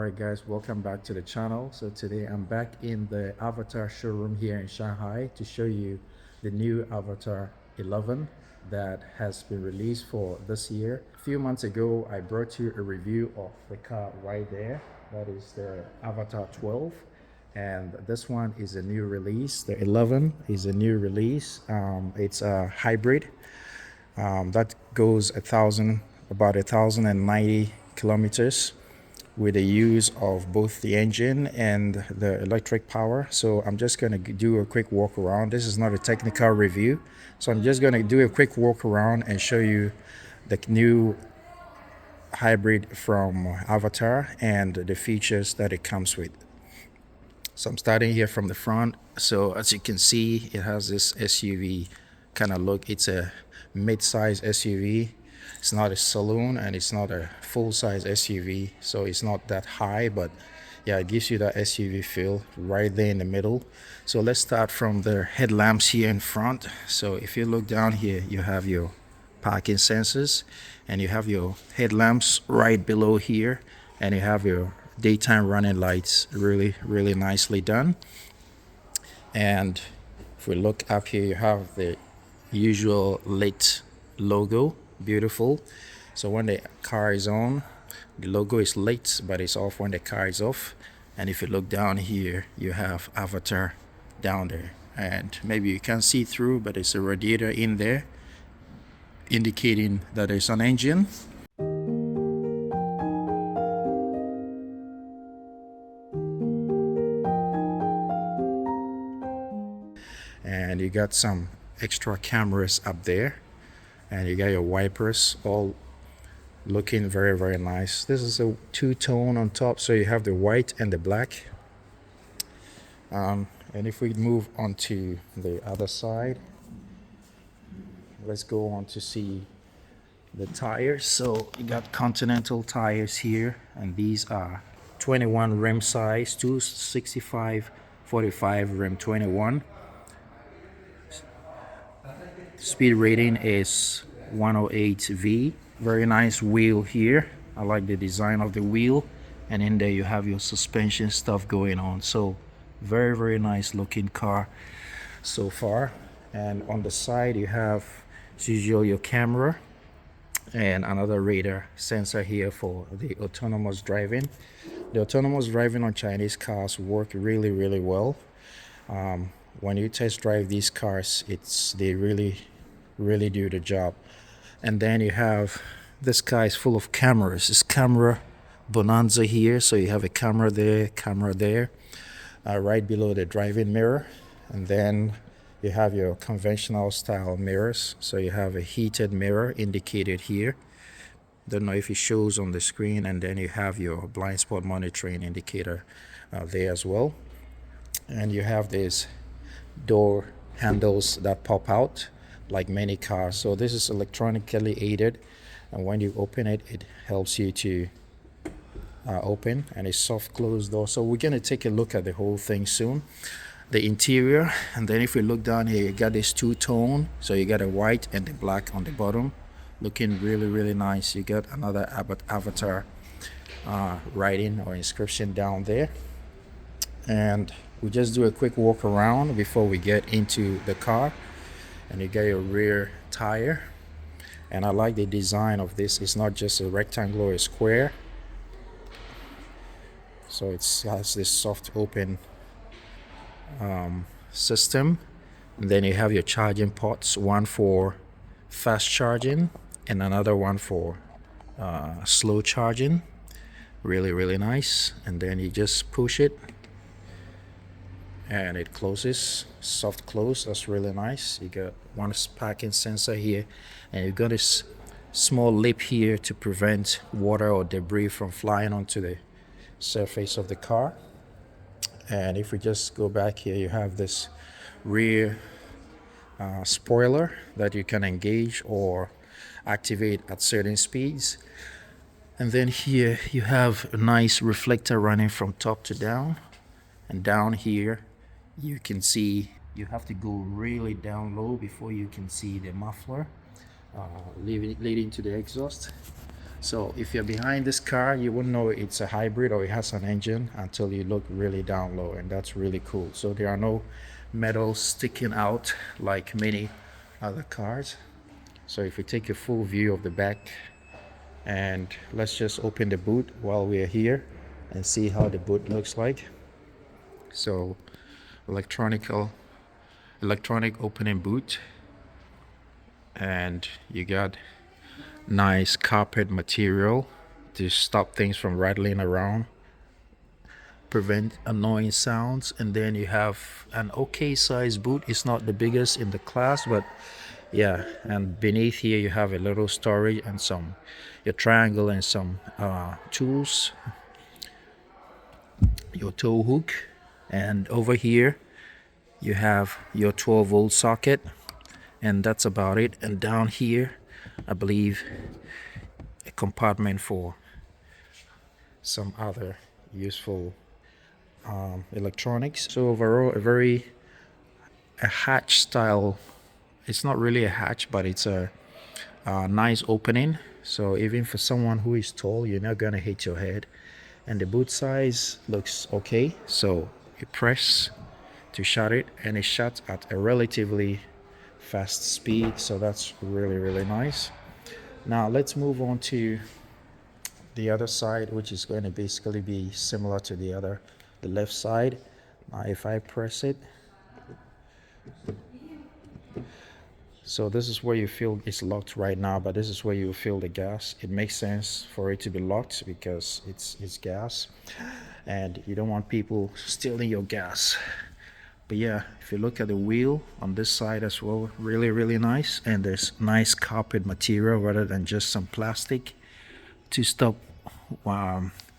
Alright guys, welcome back to the channel. So today I'm back in the AVATR showroom here in Shanghai to show you the new AVATR 11 that has been released for this year. A few months ago I brought you a review of the car right there. That is the AVATR 12, and this one is a new release. The 11 is a new release. It's a hybrid that goes about 1,090 kilometers with the use of both the engine and the electric power. So I'm just going to do a quick walk around. This is not a technical review, so I'm just going to do a quick walk around and show you the new hybrid from AVATR and the features that it comes with. So I'm starting here from the front. So as you can see, it has this SUV kind of look. It's a mid-size SUV. It's not a saloon and it's not a full-size SUV, so it's not that high, but yeah, it gives you that SUV feel right there in the middle. So let's start from the headlamps here in front. So if you look down here, you have your parking sensors and you have your headlamps right below here, and you have your daytime running lights. Really nicely done. And if we look up here, you have the usual lit logo. Beautiful. So when the car is on, the logo is lit, but it's off when the car is off. And if you look down here, you have AVATR down there, and maybe you can't see through, but it's a radiator in there indicating that there's an engine. And you got some extra cameras up there, and you got your wipers all looking very nice. This is a two-tone on top, so you have the white and the black. And if we move on to the other side, let's go on to see the tires. So you got Continental tires here, and these are 21 rim size, 265/45 rim 21. Speed rating is 108V. Very nice wheel here. I like the design of the wheel, and in there you have your suspension stuff going on. So very nice looking car so far. And on the side you have, as usual, your camera and another radar sensor here for the autonomous driving. The autonomous driving on Chinese cars work really well. When you test drive these cars, they really do the job. And then you have, this car is full of cameras. It's camera bonanza here. So you have a camera there, right below the driving mirror. And then you have your conventional style mirrors. So you have a heated mirror indicated here. Don't know if it shows on the screen. And then you have your blind spot monitoring indicator there as well. And you have these door handles that pop out like many cars. So this is electronically aided, and when you open it, it helps you to open, and it's soft closed door. So we're going to take a look at the whole thing soon, the interior. And then if we look down here, you got this two-tone, so you got a white and the black on the bottom, looking really nice. You got another AVATR writing or inscription down there. And we just do a quick walk around before we get into the car. And you got your rear tire, and I like the design of this. It's not just a rectangle or a square, so it has this soft open system. And then you have your charging ports, one for fast charging and another one for slow charging. Really nice. And then you just push it and it closes, soft close. That's really nice. You got one parking sensor here, and you got this small lip here to prevent water or debris from flying onto the surface of the car. And if we just go back here, you have this rear spoiler that you can engage or activate at certain speeds. And then here you have a nice reflector running from top to down, and down here you can see, you have to go really down low before you can see the muffler leading to the exhaust. So if you're behind this car, you wouldn't know it's a hybrid or it has an engine until you look really down low, and that's really cool. So there are no metals sticking out like many other cars. So if we take a full view of the back, and let's just open the boot while we're here and see how the boot looks like. So electronic opening boot, and you got nice carpet material to stop things from rattling around, prevent annoying sounds. And then you have an okay size boot. It's not the biggest in the class, but yeah. And beneath here you have a little storage and some your triangle and some tools, your tow hook, and over here you have your 12-volt socket, and that's about it. And down here I believe a compartment for some other useful electronics. So overall a hatch style. It's not really a hatch, but it's a nice opening. So even for someone who is tall, you're not gonna hit your head. And the boot size looks okay. So you press to shut it, and it shuts at a relatively fast speed. So that's really nice. Now let's move on to the other side, which is going to basically be similar to the left side. Now if I press it, so this is where you feel it's locked right now, but this is where you feel the gas. It makes sense for it to be locked because it's gas, and you don't want people stealing your gas. But yeah, if you look at the wheel on this side as well, really nice. And there's nice carpet material rather than just some plastic to stop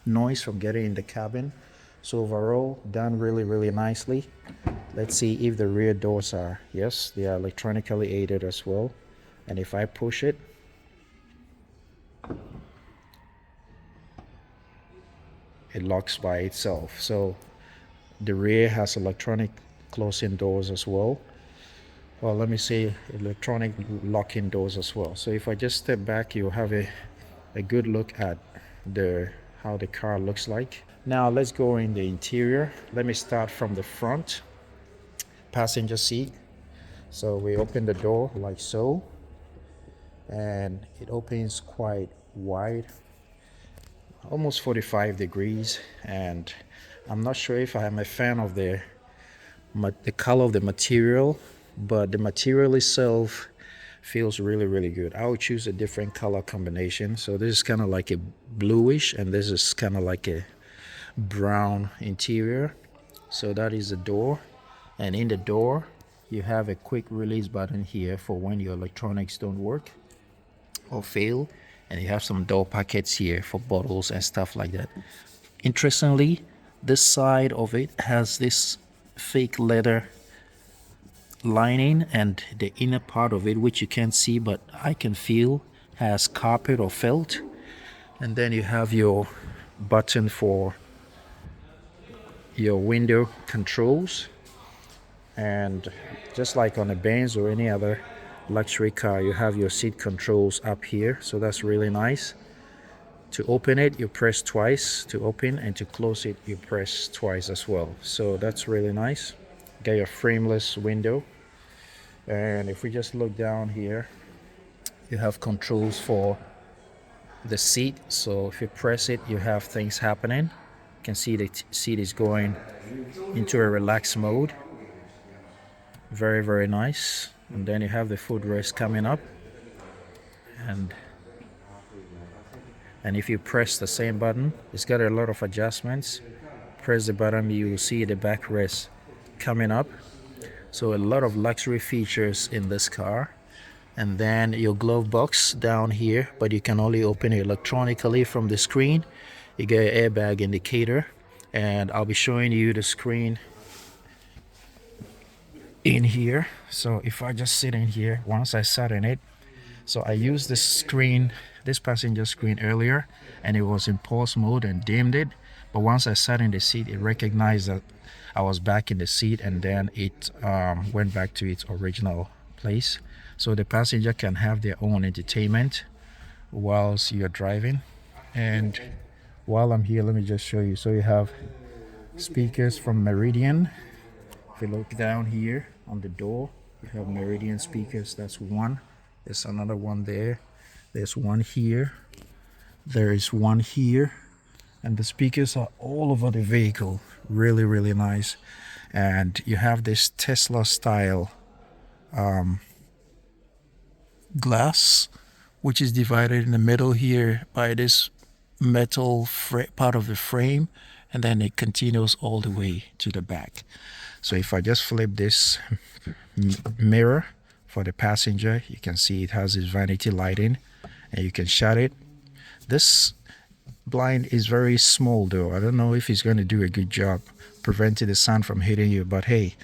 noise from getting in the cabin. So overall, done really nicely. Let's see if the rear doors are, yes, they are electronically aided as well. And if I push it, it locks by itself. So the rear has electronic closing doors as well. Well, let me say electronic locking doors as well. So if I just step back, you'll have a good look at how the car looks like. Now let's go in the interior. Let me start from the front passenger seat. So we open the door like so, and it opens quite wide, almost 45 degrees. And I'm not sure if I'm a fan of the color of the material, but the material itself feels really good. I would choose a different color combination. So this is kind of like a bluish, and this is kind of like a brown interior. So that is the door, and in the door you have a quick release button here for when your electronics don't work or fail, and you have some door pockets here for bottles and stuff like that. Interestingly, this side of it has this fake leather lining, and the inner part of it, which you can't see but I can feel, has carpet or felt. And then you have your button for your window controls, and just like on a Benz or any other luxury car, you have your seat controls up here. So that's really nice. To open it, you press twice to open, and to close it, you press twice as well. So that's really nice. Got your frameless window. And if we just look down here, you have controls for the seat. So if you press it, you have things happening. You can see the seat is going into a relaxed mode. Very nice. And then you have the footrest coming up, and if you press the same button, it's got a lot of adjustments. Press the button, you will see the backrest coming up. So a lot of luxury features in this car. And then your glove box down here, but you can only open it electronically from the screen. You get an airbag indicator, and I'll be showing you the screen in here. So if I just sit in here, once I sat in it, so I used this passenger screen earlier, and it was in pause mode and dimmed it. But once I sat in the seat, it recognized that I was back in the seat, and then it went back to its original place. So the passenger can have their own entertainment whilst you're driving. And while I'm here, let me just show you. So you have speakers from Meridian. If you look down here on the door, you have Meridian speakers. That's one. There's another one there. There's one here. There is one here. And the speakers are all over the vehicle. Really, really nice. And you have this Tesla style glass, which is divided in the middle here by this metal part of the frame, and then it continues all the way to the back. So if I just flip this mirror for the passenger, you can see it has this vanity lighting, and you can shut it. This blind is very small though. I don't know if it's going to do a good job preventing the sun from hitting you, but hey,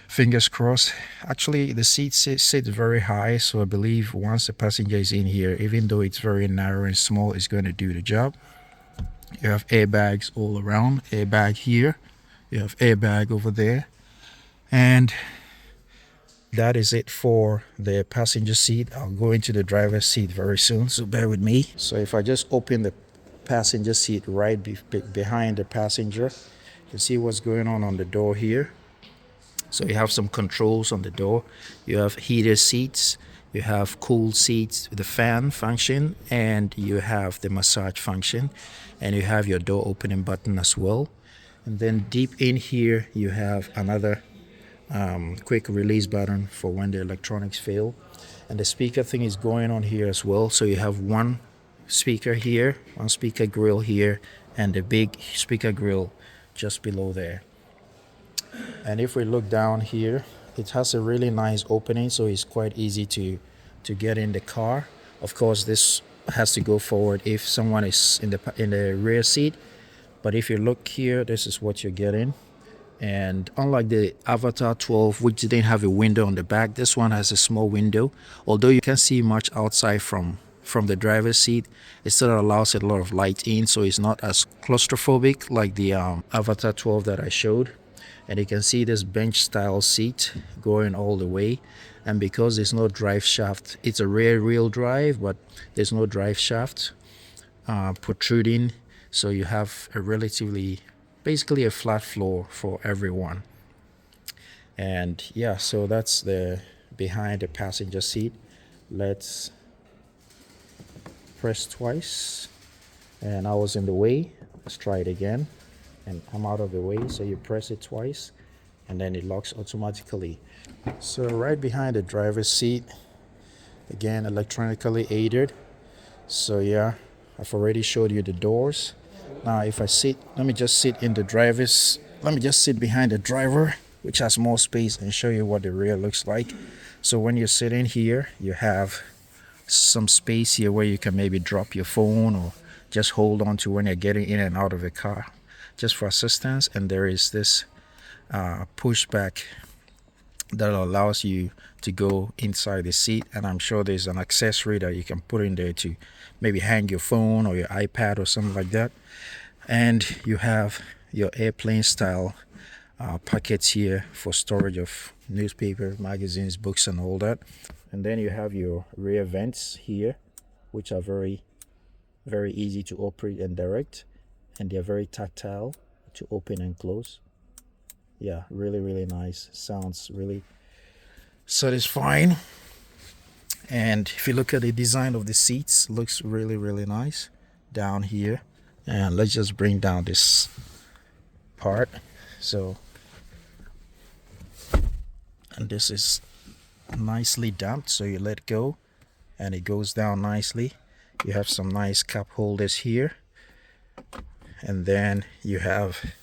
fingers crossed. Actually, the seat sits very high, so I believe once the passenger is in here, even though it's very narrow and small, it's going to do the job. You have airbags all around. Airbag here. You have airbag over there. And that is it for the passenger seat. I'll go into the driver's seat very soon, so bear with me. So if I just open the passenger seat right behind the passenger, you can see what's going on the door here. So you have some controls on the door. You have heated seats, you have cool seats, the fan function, and you have the massage function, and you have your door opening button as well. And then deep in here, you have another quick release button for when the electronics fail. And the speaker thing is going on here as well. So you have one speaker here, one speaker grill here, and the big speaker grill just below there. And if we look down here, it has a really nice opening, so it's quite easy to get in the car. Of course, this has to go forward if someone is in the rear seat, but if you look here, this is what you're getting. And unlike the AVATR 12, which didn't have a window on the back, this one has a small window. Although you can't see much outside from the driver's seat, it still allows a lot of light in, so it's not as claustrophobic like the AVATR 12 that I showed. And you can see this bench style seat going all the way, and because there's no drive shaft, it's a rear wheel drive, but there's no drive shaft protruding, so you have a basically a flat floor for everyone. And yeah, so that's the behind the passenger seat. Let's press twice, and I was in the way. Let's try it again, and I'm out of the way. So you press it twice and then it locks automatically. So right behind the driver's seat, again electronically aided. So yeah, I've already showed you the doors. Now if I let me just sit behind the driver, which has more space, and show you what the rear looks like. So when you're sitting here, you have some space here where you can maybe drop your phone or just hold on to when you're getting in and out of the car, just for assistance. And there is this pushback that allows you to go inside the seat, and I'm sure there's an accessory that you can put in there to maybe hang your phone or your iPad or something like that. And you have your airplane style pockets here for storage of newspapers, magazines, books, and all that. And then you have your rear vents here, which are very, very easy to operate and direct, and they're very tactile to open and close. Yeah, really, really nice. Sounds really satisfying. And if you look at the design of the seats, looks really, really nice down here. And let's just bring down this part. So, and this is nicely damped, so you let go and it goes down nicely. You have some nice cup holders here, and then you have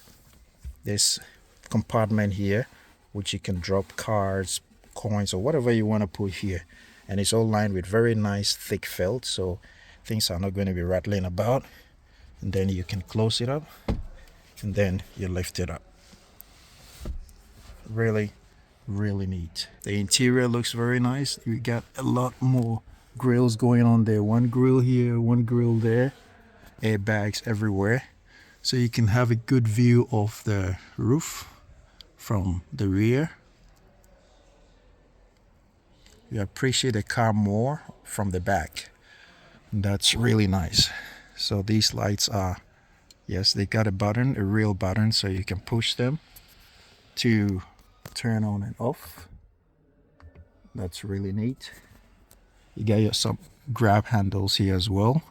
this compartment here which you can drop cards, coins, or whatever you want to put here. And it's all lined with very nice thick felt, so things are not going to be rattling about. And then you can close it up, and then you lift it up. Really, really neat. The interior looks very nice. You got a lot more grills going on there. One grill here, one grill there. Airbags everywhere, so you can have a good view of the roof from the rear. You appreciate the car more from the back. That's really nice. So these lights are, yes, they got a button, a real button, so you can push them to turn on and off. That's really neat. You got your some grab handles here as well,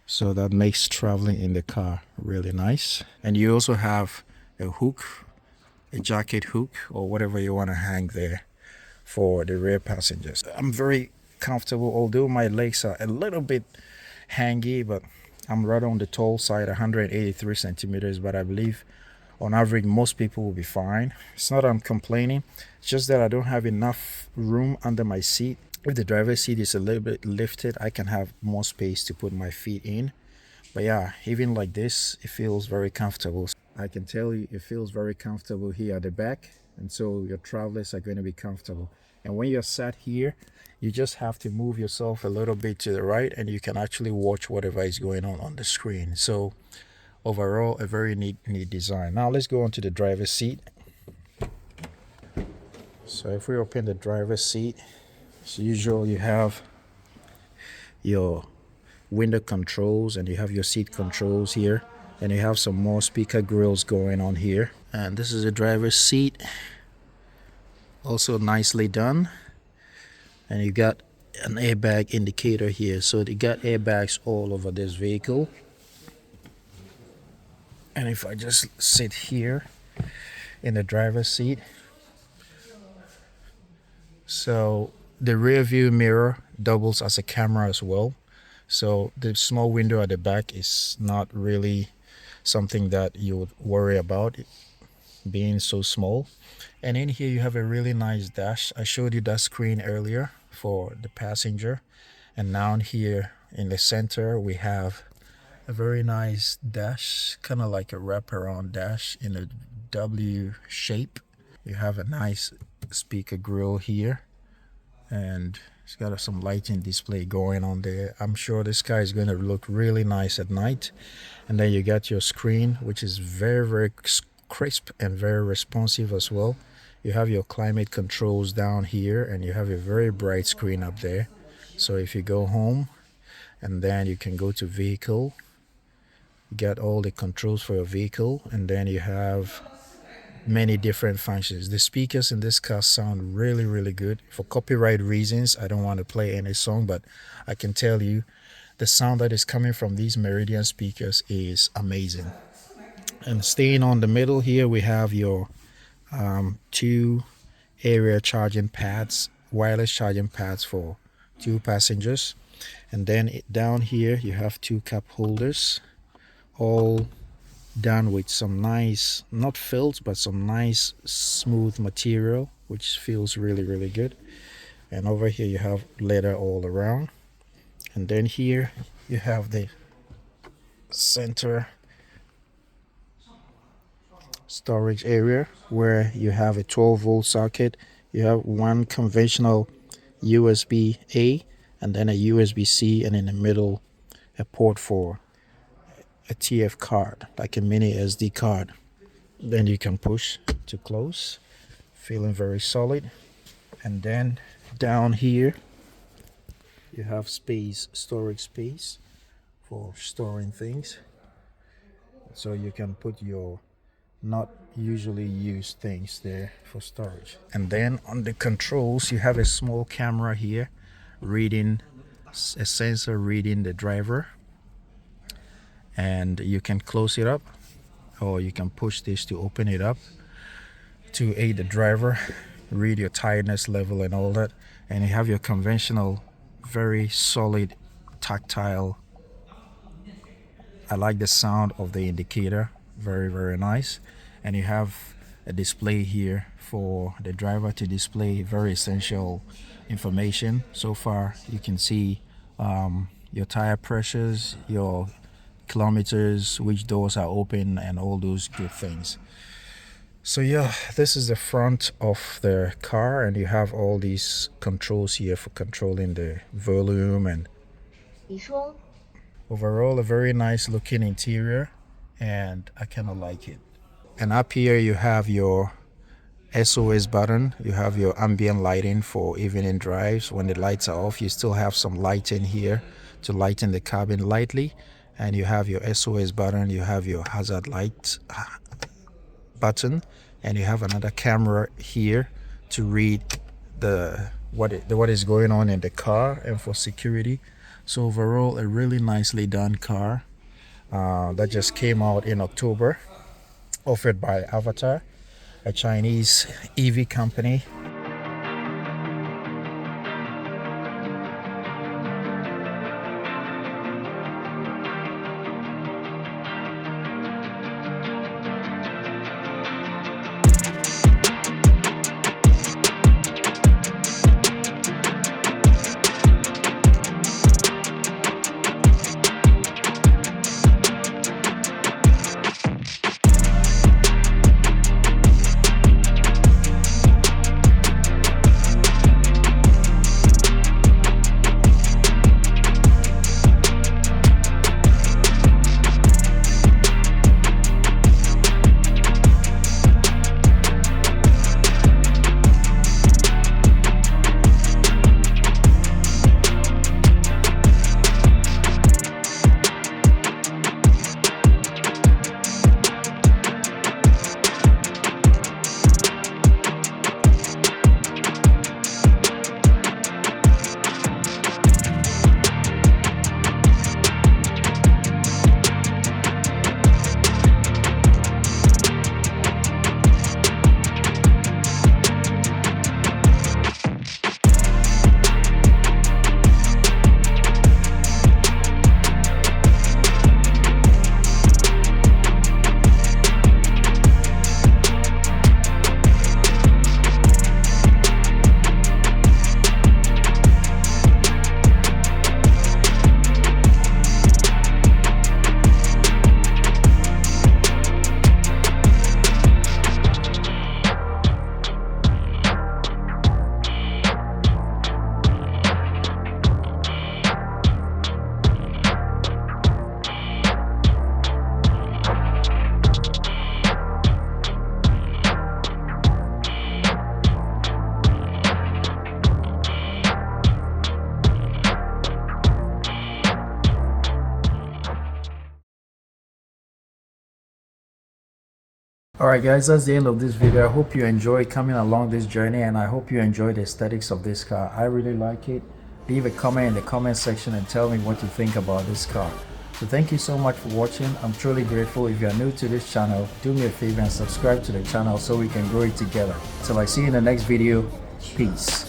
so that makes traveling in the car really nice. And you also have a hook, a jacket hook, or whatever you want to hang there for the rear passengers. I'm very comfortable, although my legs are a little bit hangy, but I'm right on the tall side, 183 centimeters, but I believe on average most people will be fine. It's not that I'm complaining, it's just that I don't have enough room under my seat. If the driver's seat is a little bit lifted, I can have more space to put my feet in. But yeah, even like this, it feels very comfortable. I can tell you it feels very comfortable here at the back, and so your travelers are going to be comfortable. And when you're sat here, you just have to move yourself a little bit to the right and you can actually watch whatever is going on the screen. So overall, a very neat design. Now let's go on to the driver's seat. So if we open the driver's seat, as usual, you have your window controls and you have your seat controls here, and you have some more speaker grills going on here. And this is the driver's seat, also nicely done. And you got an airbag indicator here, so they got airbags all over this vehicle. And if I just sit here in the driver's seat, so the rear view mirror doubles as a camera as well. So the small window at the back is not really something that you would worry about, being so small. And in here you have a really nice dash. I showed you that screen earlier for the passenger, and now here in the center we have a very nice dash, kind of like a wraparound dash in a W shape. You have a nice speaker grill here, and it's got some lighting display going on there. I'm sure this car is going to look really nice at night. And then you got your screen, which is very crisp and very responsive as well. You have your climate controls down here, and you have a very bright screen up there. So if you go home and then you can go to vehicle, you got all the controls for your vehicle, and then you have many different functions. The speakers in this car sound really good. For copyright reasons, I don't want to play any song, but I can tell you the sound that is coming from these Meridian speakers is amazing. And staying on the middle here, we have your two area charging pads, wireless charging pads for two passengers. And then down here you have two cup holders, all done with some nice, not felt, but some nice smooth material, which feels really good. And over here you have leather all around. And then here you have the center storage area where you have a 12-volt socket. You have one conventional USB-A and then a USB-C, and in the middle a port for a TF card, like a mini SD card. Then you can push to close, feeling very solid. And then down here you have storage space for storing things, so you can put your not usually used things there for storage. And then on the controls you have a small camera here reading, a sensor reading the driver, and you can close it up or you can push this to open it up to aid the driver, read your tiredness level and all that. And you have your conventional very solid tactile. I like the sound of the indicator, very nice. And you have a display here for the driver to display very essential information. So far you can see your tire pressures, your kilometers, which doors are open, and all those good things. So yeah, this is the front of the car, and you have all these controls here for controlling the volume. And overall a very nice looking interior, and I kind of like it. And up here you have your SOS button. You have your ambient lighting for evening drives. When the lights are off, you still have some light in here to lighten the cabin lightly, and you have your SOS button, you have your hazard light button, and you have another camera here to read what is going on in the car and for security. So overall, a really nicely done car that just came out in October, offered by AVATR, a Chinese EV company. Alright guys, that's the end of this video. I hope you enjoyed coming along this journey, and I hope you enjoyed the aesthetics of this car. I really like it. Leave a comment in the comment section and tell me what you think about this car. So thank you so much for watching. I'm truly grateful. If you are new to this channel, do me a favor and subscribe to the channel so we can grow it together. Till I see you in the next video. Peace.